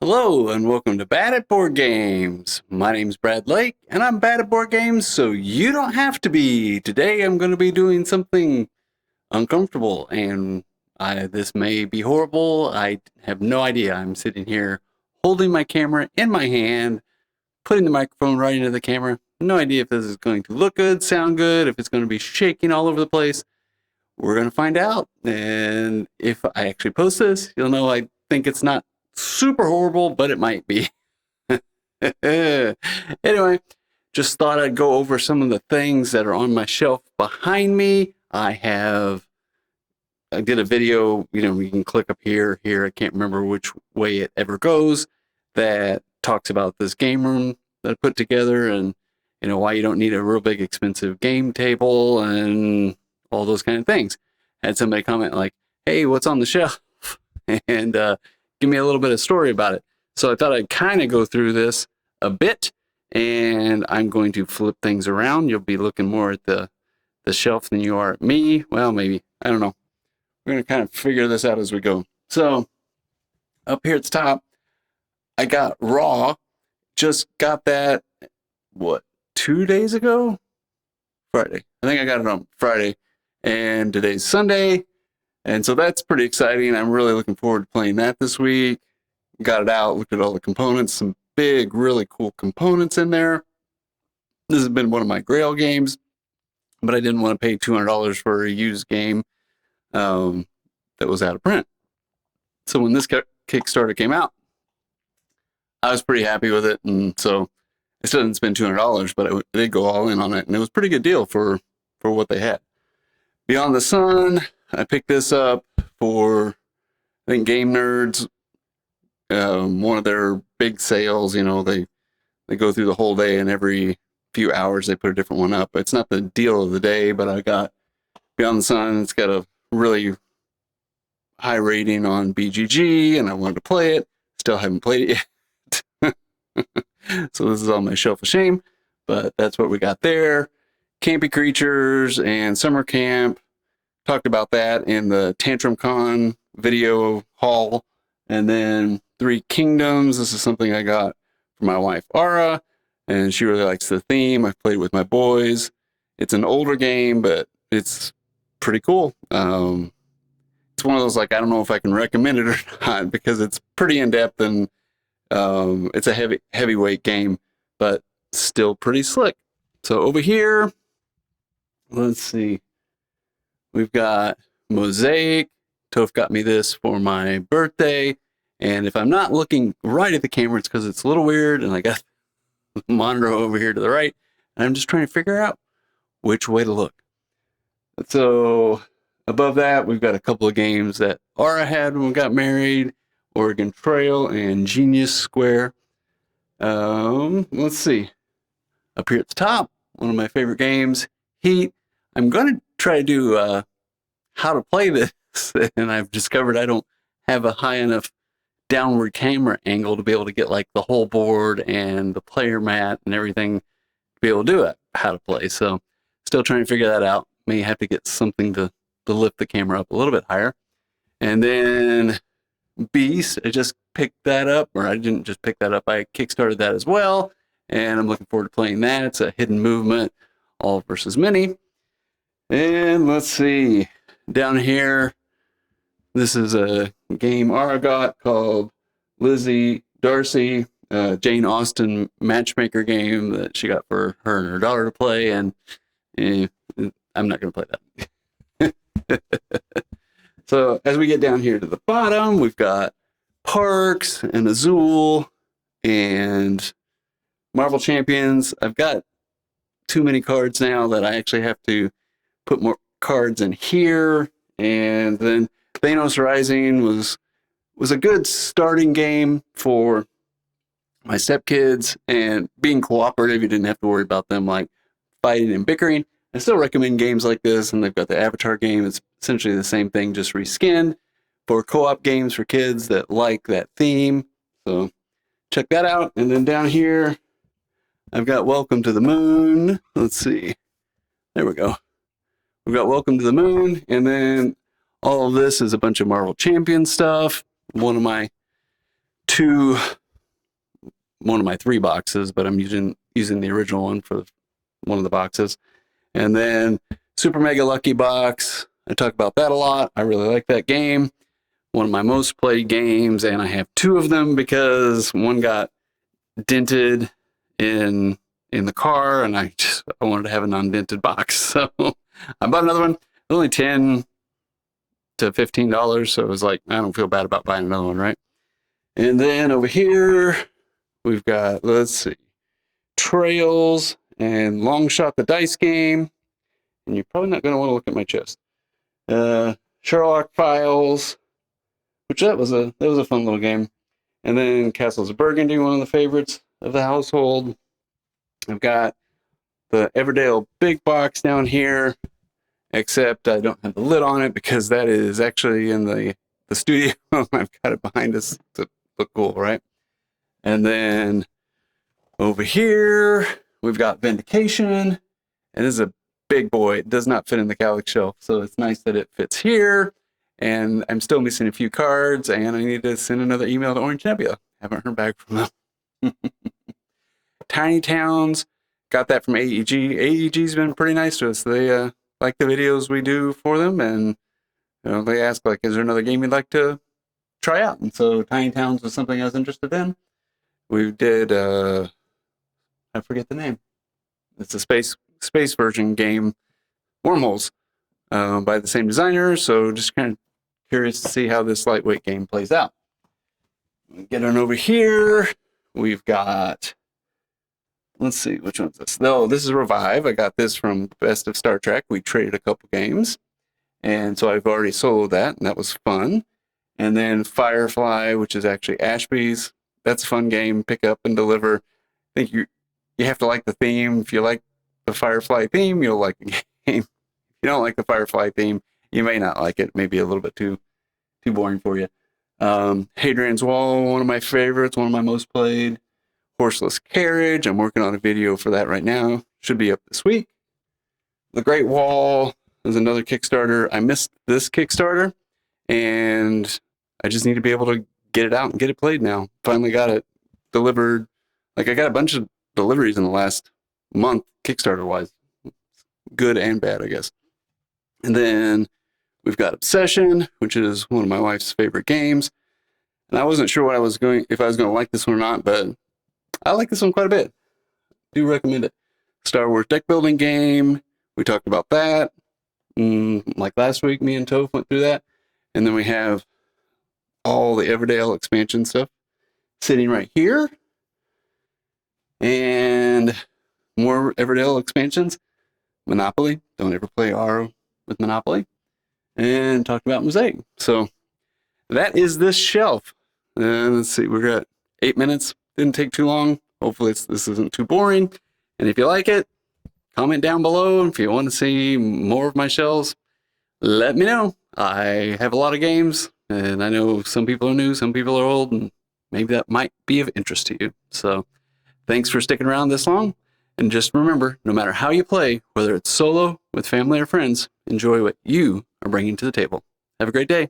Hello and welcome to Bad at Board Games. My name's Brad Lake and I'm bad at board games, so you don't have to be. Today I'm going to be doing something uncomfortable and this may be horrible. I have no idea. I'm sitting here holding my camera in my hand, putting the microphone right into the camera. No idea if this is going to look good, sound good, if it's going to be shaking all over the place. We're going to find out. And if I actually post this, you'll know I think it's not super horrible, but it might be. Anyway, just thought I'd go over some of the things that are on my shelf behind me. I did a video, you can click up here, I can't remember which way it ever goes, that talks about this game room that I put together and, why you don't need a real big expensive game table and all those kind of things. I had somebody comment like, hey, what's on the shelf? And give me a little bit of story about it. So I thought I'd kind of go through this a bit, and I'm going to flip things around. You'll be looking more at the shelf than you are at me. Well, maybe. I don't know. We're going to kind of figure this out as we go. So up here at the top, I got Raw. Just got that, 2 days ago? Friday. I think I got it on Friday. And today's Sunday. And so that's pretty exciting. I'm really looking forward to playing that this week. Got it out, looked at all the components, some big, really cool components in there. This has been one of my Grail games, but I didn't want to pay $200 for a used game that was out of print. So when this Kickstarter came out, I was pretty happy with it. And so I still didn't spend $200, but I did go all in on it. And it was a pretty good deal for what they had. Beyond the Sun, I picked this up for, I think, Game Nerds. One of their big sales, they go through the whole day, and every few hours they put a different one up. It's not the deal of the day, but I got Beyond the Sun. It's got a really high rating on BGG, and I wanted to play it. Still haven't played it yet. So this is on my shelf of shame, but that's what we got there. Campy Creatures and Summer Camp. Talked about that in the Tantrum Con video haul. And then Three Kingdoms. This is something I got for my wife, Ara, and she really likes the theme. I've played it with my boys. It's an older game, but it's pretty cool. It's one of those, I don't know if I can recommend it or not, because it's pretty in-depth and it's a heavyweight game, but still pretty slick. So over here, let's see. We've got Mosaic. Toph got me this for my birthday. And if I'm not looking right at the camera, it's because it's a little weird. And I got the monitor over here to the right. And I'm just trying to figure out which way to look. So above that, we've got a couple of games that Ara had when we got married. Oregon Trail and Genius Square. Let's see. Up here at the top, one of my favorite games, Heat. I'm going to try to do how to play this, and I've discovered I don't have a high enough downward camera angle to be able to get the whole board and the player mat and everything to be able to do it, how to play. So still trying to figure that out. May have to get something to lift the camera up a little bit higher. And then Beast, I just picked that up, or I didn't just pick that up, I kickstarted that as well, and I'm looking forward to playing that. It's a hidden movement, all versus many. And let's see, down here, this is a game Ara got called Lizzie Darcy, Jane Austen matchmaker game that she got for her and her daughter to play, and I'm not going to play that. So as we get down here to the bottom, we've got Parks and Azul and Marvel Champions. I've got too many cards now that I actually have to put more cards in here. And then Thanos Rising was a good starting game for my stepkids, and being cooperative, you didn't have to worry about them fighting and bickering. I still recommend games like this, and they've got the Avatar game. It's essentially the same thing, just reskinned for co-op games for kids that like that theme. So check that out. And then down here, I've got Welcome to the Moon. Let's see. There we go. We've got Welcome to the Moon, and then all of this is a bunch of Marvel Champion stuff. One of my one of my 3 boxes, but I'm using the original one for one of the boxes. And then Super Mega Lucky Box. I talk about that a lot. I really like that game. One of my most played games, and I have 2 of them because one got dented in the car, and I wanted to have an undented box. So I bought another one. It was only $10 to $15, so it was like, I don't feel bad about buying another one, right? And then over here, we've got, let's see, Trails and Long Shot the Dice Game. And you're probably not going to want to look at my chest. Sherlock Files, which that was a fun little game. And then Castles of Burgundy, one of the favorites of the household. I've got the Everdale big box down here, except I don't have the lid on it because that is actually in the studio. I've got it behind us to look cool, right? And then over here, we've got Vindication. And this is a big boy. It does not fit in the Calyx shelf, so it's nice that it fits here. And I'm still missing a few cards, and I need to send another email to Orange Nebula. Haven't heard back from them. Tiny Towns, got that from AEG. AEG's been pretty nice to us. They like the videos we do for them, and they ask, like, is there another game you'd like to try out? And so Tiny Towns was something I was interested in. We did, I forget the name. It's a space version game, Wormholes, by the same designer. So just kind of curious to see how this lightweight game plays out. Get on over here. We've got, let's see, which one's this? No, this is Revive. I got this from Best of Star Trek. We traded a couple games. And so I've already soloed that, and that was fun. And then Firefly, which is actually Ashby's. That's a fun game. Pick up and deliver. I think you have to like the theme. If you like the Firefly theme, you'll like the game. If you don't like the Firefly theme, you may not like it. It may be a little bit too boring for you. Hadrian's Wall, one of my favorites, one of my most played. Horseless Carriage, I'm working on a video for that right now. Should be up this week. The Great Wall is another Kickstarter. I missed this Kickstarter, and I just need to be able to get it out and get it played now. Finally got it delivered. Like, I got a bunch of deliveries in the last month, Kickstarter-wise. Good and bad, I guess. And then we've got Obsession, which is one of my wife's favorite games. And I wasn't sure if I was going to like this one or not, but I like this one quite a bit. Do recommend it. Star Wars deck building game. We talked about that. Like last week, me and Toph went through that. And then we have all the Everdale expansion stuff sitting right here. And more Everdale expansions. Monopoly. Don't ever play RO with Monopoly. And talked about Mosaic. So that is this shelf. And let's see, we're at 8 minutes. Didn't take too long. Hopefully this isn't too boring. And if you like it, comment down below. If you want to see more of my shelves, let me know. I have a lot of games, and I know some people are new, some people are old, and maybe that might be of interest to you. So thanks for sticking around this long. And just remember, no matter how you play, whether it's solo, with family, or friends, enjoy what you are bringing to the table. Have a great day.